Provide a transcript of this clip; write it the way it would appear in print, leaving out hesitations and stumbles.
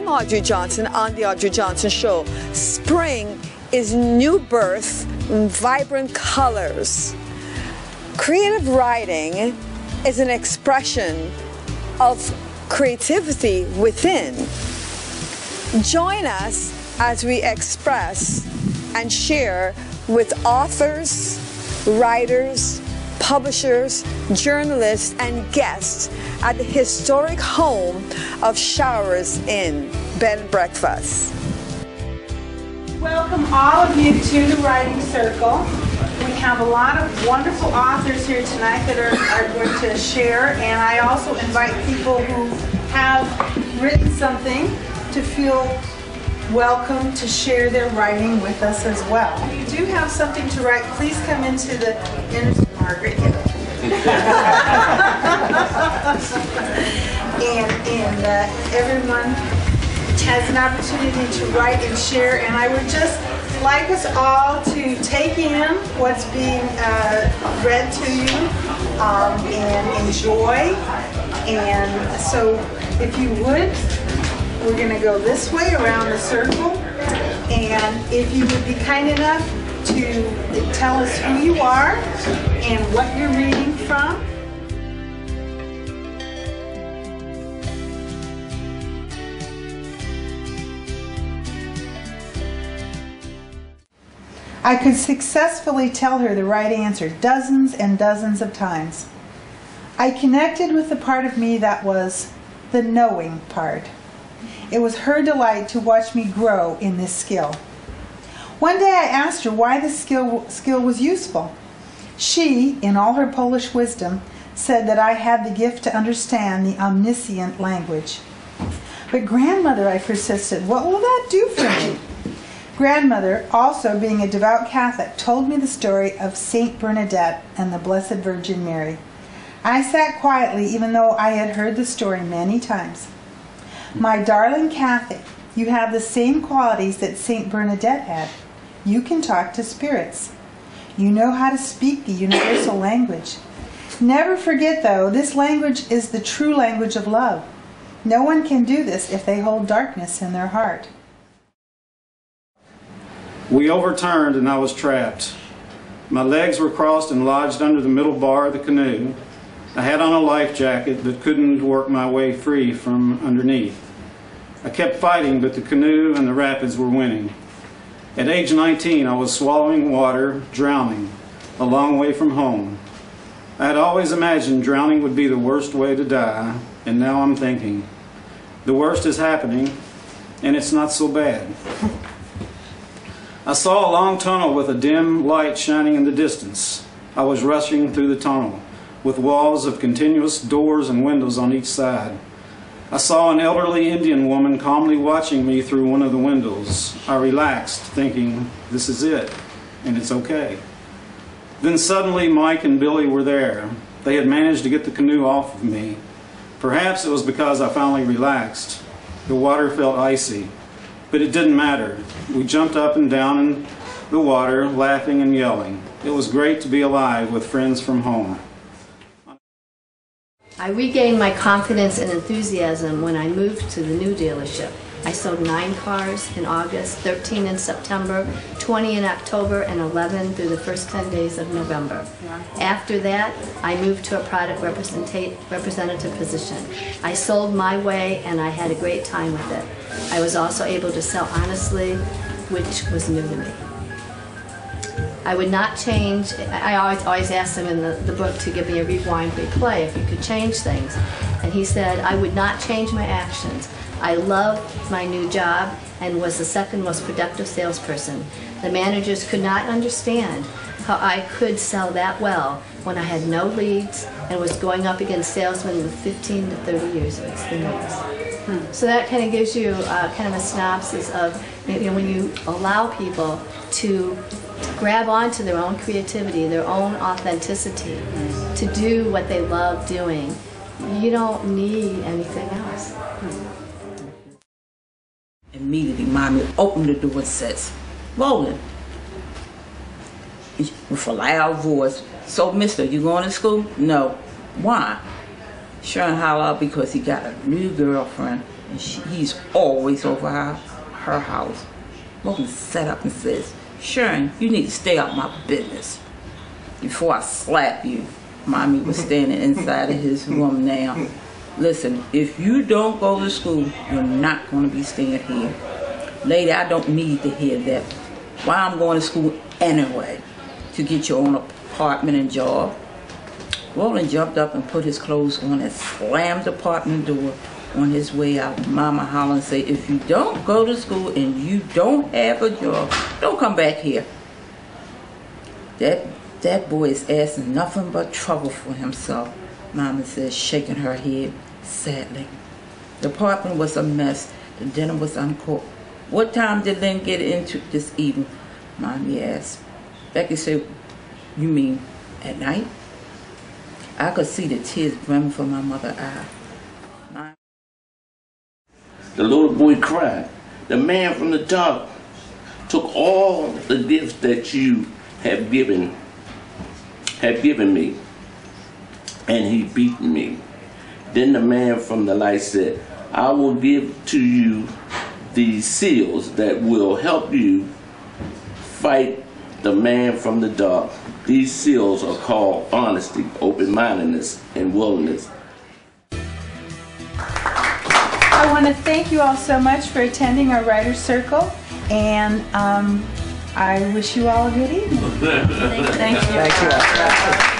I'm Audrey Johnson on The Audrey Johnson Show. Spring is new birth, vibrant colors. Creative writing is an expression of creativity within. Join us as we express and share with authors, writers, publishers, journalists, and guests at the historic home of Showers Inn Bed and Breakfast. Welcome all of you to the Writing Circle. We have a lot of wonderful authors here tonight that are going to share, and I also invite people who have written something to feel welcome to share their writing with us as well. If you do have something to write, please come into the Margaret. and everyone has an opportunity to write and share, and I would just like us all to take in what's being read to you and enjoy. And so if you would, we're going to go this way around the circle, and if you would be kind enough to tell us who you are and what you're reading from. I could successfully tell her the right answer dozens and dozens of times. I connected with the part of me that was the knowing part. It was her delight to watch me grow in this skill. One day I asked her why this skill was useful. She, in all her Polish wisdom, said that I had the gift to understand the omniscient language. But grandmother, I persisted, what will that do for me? Grandmother, also being a devout Catholic, told me the story of Saint Bernadette and the Blessed Virgin Mary. I sat quietly even though I had heard the story many times. My darling Kathy, you have the same qualities that Saint Bernadette had. You can talk to spirits. You know how to speak the universal language. Never forget, though, this language is the true language of love. No one can do this if they hold darkness in their heart. We overturned and I was trapped. My legs were crossed and lodged under the middle bar of the canoe. I had on a life jacket but couldn't work my way free from underneath. I kept fighting, but the canoe and the rapids were winning. At age 19, I was swallowing water, drowning, a long way from home. I had always imagined drowning would be the worst way to die, and now I'm thinking, the worst is happening, and it's not so bad. I saw a long tunnel with a dim light shining in the distance. I was rushing through the tunnel, with walls of continuous doors and windows on each side. I saw an elderly Indian woman calmly watching me through one of the windows. I relaxed, thinking, this is it, and it's okay. Then suddenly Mike and Billy were there. They had managed to get the canoe off of me. Perhaps it was because I finally relaxed. The water felt icy. But it didn't matter. We jumped up and down in the water, laughing and yelling. It was great to be alive with friends from home. I regained my confidence and enthusiasm when I moved to the new dealership. I sold 9 cars in August, 13 in September, 20 in October, and 11 through the first 10 days of November. After that, I moved to a product representative position. I sold my way and I had a great time with it. I was also able to sell honestly, which was new to me. I would not change. I always asked him in the book to give me a rewind replay if you could change things. And he said, I would not change my actions. I loved my new job and was the second most productive salesperson. The managers could not understand how I could sell that well when I had no leads and was going up against salesmen with 15 to 30 years of experience. So that kind of gives you kind of a synopsis of, you know, when you allow people to grab onto their own creativity, their own authenticity, to do what they love doing, you don't need anything else. Immediately, Mommy opened the door and says, Roland, with a loud voice, so mister, you going to school? No. Why? Sharon holler out because he got a new girlfriend, and he's always over her house. Morgan sat up and says, Sharon, you need to stay out my business before I slap you. Mommy was standing inside of his room now. Listen, if you don't go to school, you're not going to be staying here. Lady, I don't need to hear that. Why I'm going to school anyway? To get your own apartment and job. Roland jumped up and put his clothes on and slammed the apartment door on his way out. Mama hollered and said, if you don't go to school and you don't have a job, don't come back here. That boy is asking nothing but trouble for himself, Mama said, shaking her head sadly. The apartment was a mess. The dinner was uncooked. What time did Lynn get into this evening? Mommy asked. Becky said, you mean at night? I could see the tears brimming from my mother's eye. The little boy cried. The man from the dark took all the gifts that you have given me, and he beat me. Then the man from the light said, I will give to you these seals that will help you fight the man from the dark. These seals are called honesty, open-mindedness, and willingness. I want to thank you all so much for attending our Writer's Circle, and I wish you all a good evening. Thank you. Thank you.